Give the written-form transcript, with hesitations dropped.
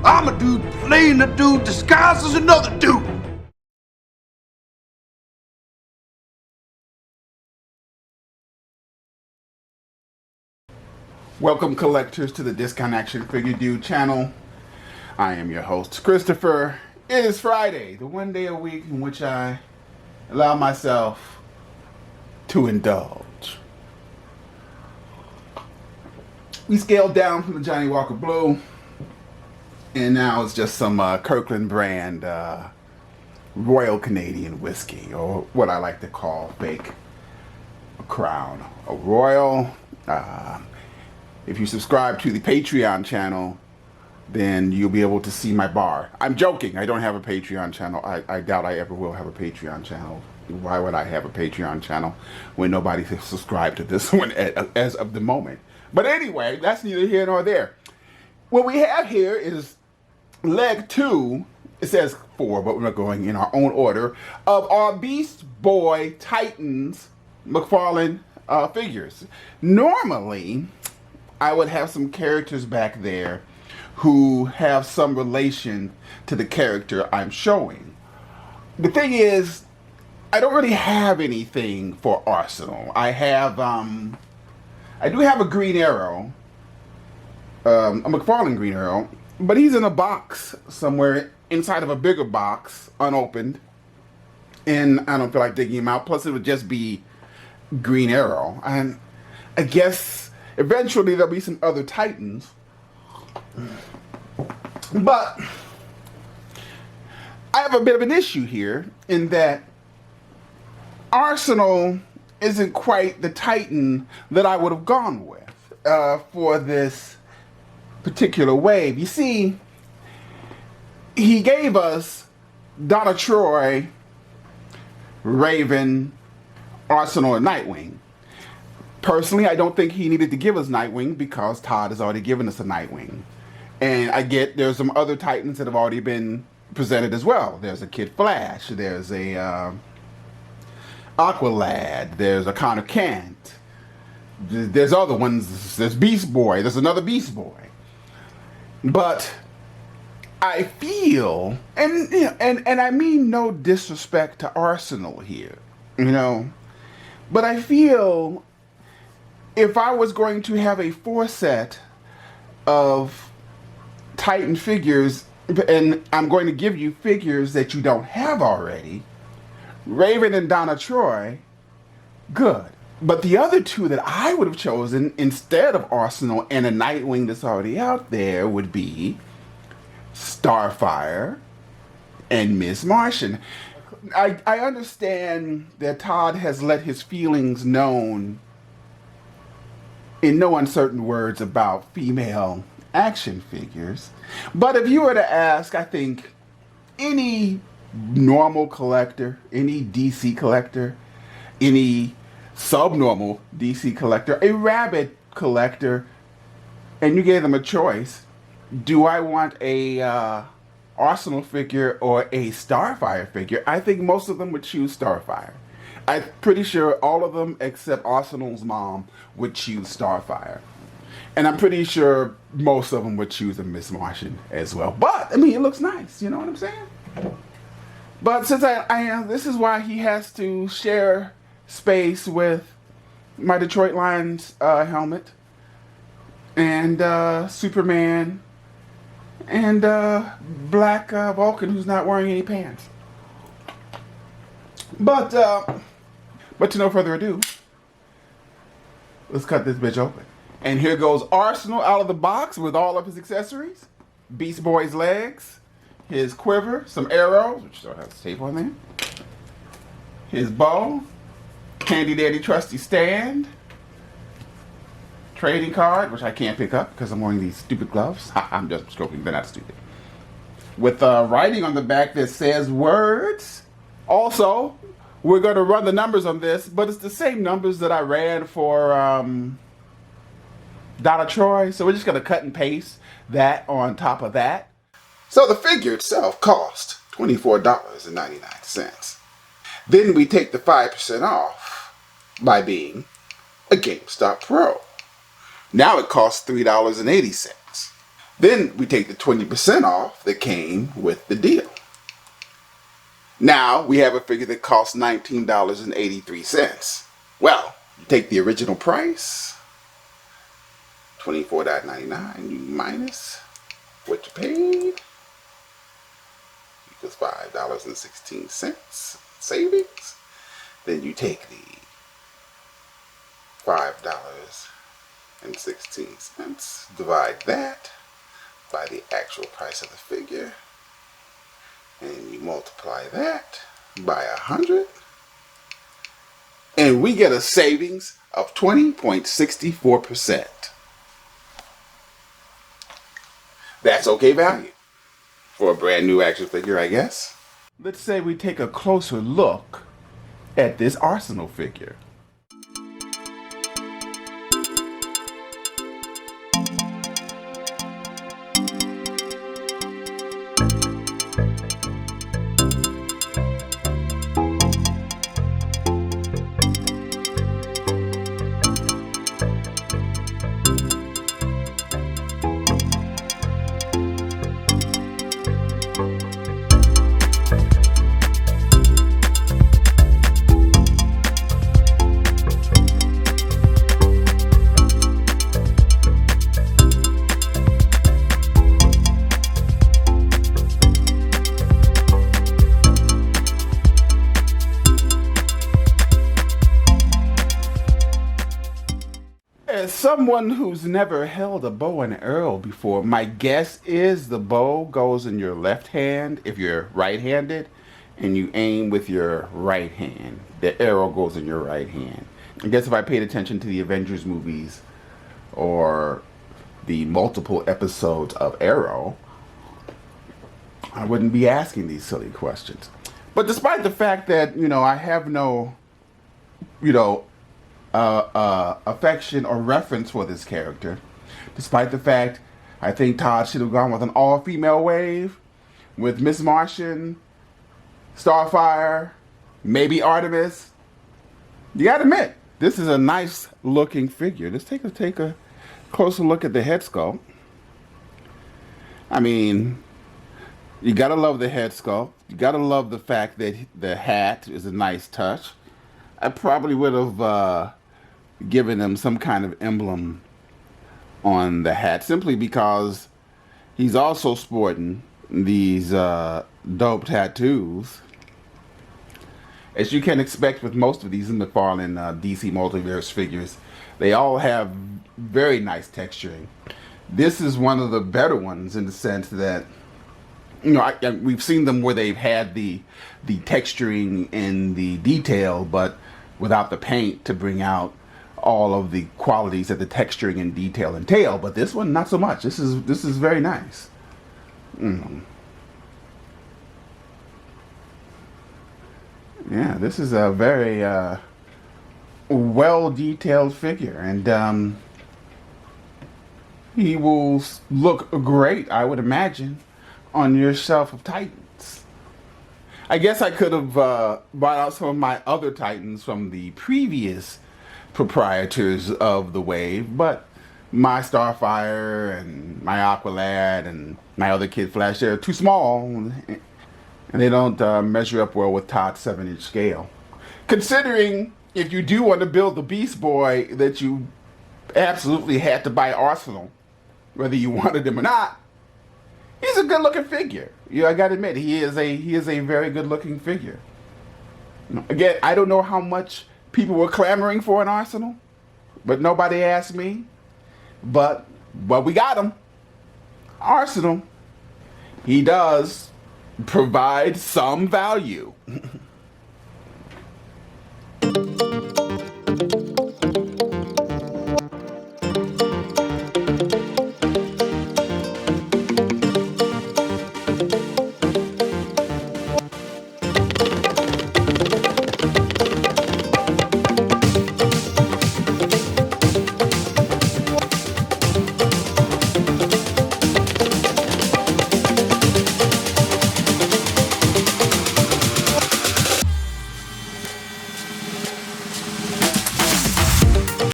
I'm a dude playing a dude disguised as another dude. Welcome, collectors, to the Discount Action Figure Dude channel. I am your host, Christopher. It is Friday, the one day a week in which I allow myself to indulge. We scaled down from the Johnny Walker Blue, and now it's just some Kirkland brand Royal Canadian whiskey, or what I like to call fake Crown. A Royal. If you subscribe to the Patreon channel, then you'll be able to see my bar. I'm joking. I don't have a Patreon channel. I doubt I ever will have a Patreon channel. Why would I have a Patreon channel when nobody has subscribed to this one as of the moment? But anyway, that's neither here nor there. What we have here is leg 2. It says 4, but we're going in our own order of our Beast Boy Titans McFarlane figures. Normally, I would have some characters back there who have some relation to the character I'm showing. The thing is, I don't really have anything for Arsenal. I do have a Green Arrow, a McFarlane Green Arrow, but he's in a box somewhere inside of a bigger box, unopened, and I don't feel like digging him out. Plus, it would just be Green Arrow, and I guess eventually there'll be some other Titans. But I have a bit of an issue here in that Arsenal isn't quite the Titan that I would have gone with for this particular wave. You see, he gave us Donna Troy, Raven, Arsenal, and Nightwing. Personally, I don't think he needed to give us Nightwing because Todd has already given us a Nightwing. And I get there's some other Titans that have already been presented as well. There's a Kid Flash. There's a Aqualad. There's a Connor Kent. There's other ones. There's Beast Boy. There's another Beast Boy. But I feel, and I mean no disrespect to Arsenal here, but I feel if I was going to have a 4-set of Titan figures, and I'm going to give you figures that you don't have already, Raven and Donna Troy, good. But the other two that I would have chosen instead of Arsenal and a Nightwing that's already out there would be Starfire and Miss Martian. I understand that Todd has let his feelings known in no uncertain words about female action figures. But if you were to ask, I think, any normal collector, any DC collector, any subnormal DC collector, a rabid collector, and you gave them a choice, do I want a Arsenal figure or a Starfire figure? I think most of them would choose Starfire. I'm pretty sure all of them except Arsenal's mom would choose Starfire. And I'm pretty sure most of them would choose a Miss Martian as well. But, I mean, it looks nice. You know what I'm saying? But since this is why he has to share space with my Detroit Lions helmet and Superman and Black Vulcan, who's not wearing any pants. But to no further ado, let's cut this bitch open. And here goes Arsenal out of the box with all of his accessories. Beast Boy's legs, his quiver, some arrows, which still has tape on there, his bow, Handy Dandy Trusty stand, trading card, which I can't pick up because I'm wearing these stupid gloves. I'm just joking, they're not stupid. With writing on the back that says words. Also, we're going to run the numbers on this, but it's the same numbers that I ran for Donna Troy. So we're just going to cut and paste that on top of that. So the figure itself cost $24.99. Then we take the 5% off by being a GameStop Pro. Now it costs $3.80. Then we take the 20% off that came with the deal. Now we have a figure that costs $19.83. Well, you take the original price, $24.99, you minus what you paid, equals $5.16 savings. Then you take the $5.16, divide that by the actual price of the figure, and you multiply that by 100, and we get a savings of 20.64%. That's okay value for a brand new action figure, I guess. Let's say we take a closer look at this Arsenal figure. As someone who's never held a bow and arrow before, my guess is the bow goes in your left hand if you're right-handed, and you aim with your right hand. The arrow goes in your right hand. I guess if I paid attention to the Avengers movies or the multiple episodes of Arrow, I wouldn't be asking these silly questions. But despite the fact that, I have no, affection or reference for this character, despite the fact I think Todd should have gone with an all-female wave with Miss Martian, Starfire, maybe Artemis. You gotta admit, this is a nice looking figure. Let's take a closer look at the head sculpt. I mean, you gotta love the head sculpt. You gotta love the fact that the hat is a nice touch. I probably would have given him some kind of emblem on the hat, simply because he's also sporting these dope tattoos, as you can expect with most of these McFarlane DC Multiverse figures. They all have very nice texturing. This is one of the better ones in the sense that, we've seen them where they've had the texturing and the detail, but without the paint to bring out all of the qualities that the texturing and detail entail. But this one, not so much. This is very nice. Yeah, this is a very well detailed figure, and he will look great, I would imagine, on your shelf of Titans. I guess I could have bought out some of my other Titans from the previous proprietors of the wave, but my Starfire and my Aqualad and my other Kid Flash, they're too small, and they don't measure up well with Todd's 7-inch scale. Considering if you do want to build the Beast Boy, that you absolutely had to buy Arsenal, whether you wanted him or not. He's a good-looking figure. I gotta admit, he is a very good-looking figure. Again, I don't know how much people were clamoring for an Arsenal, but nobody asked me. But we got him. Arsenal. He does provide some value.